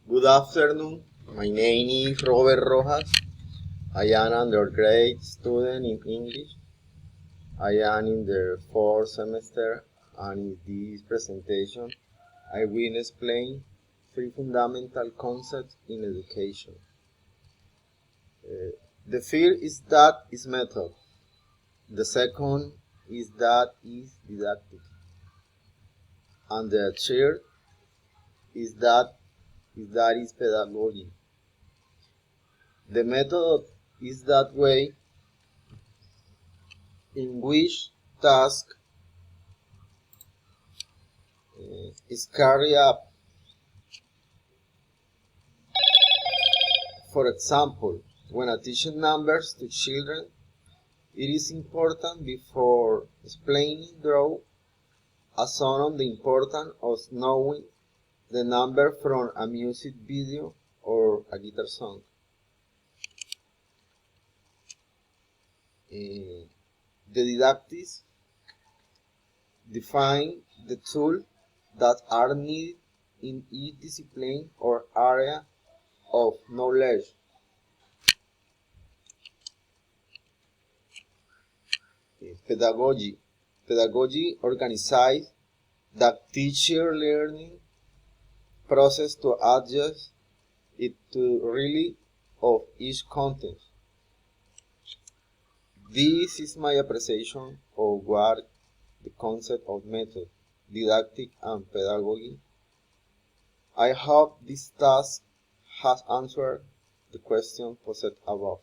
Good afternoon. My name is Robert Rojas. I am an undergraduate student in English. I am in the fourth semester, and in this presentation, I will explain three fundamental concepts in education. The first is that is method. The second is that is didactic. And the third is that is pedagogy. The method is that way in which task is carried out. For example, when teaching numbers to children, it is important before explaining draw a song on the importance of knowing the number from a music video or a guitar song. The didactics define the tools that are needed in each discipline or area of knowledge. Pedagogy. Pedagogy organizes the teacher learning process to adjust it to really of each content. This is my appreciation of what the concept of method, didactic and pedagogy. I hope this task has answered the question posed above.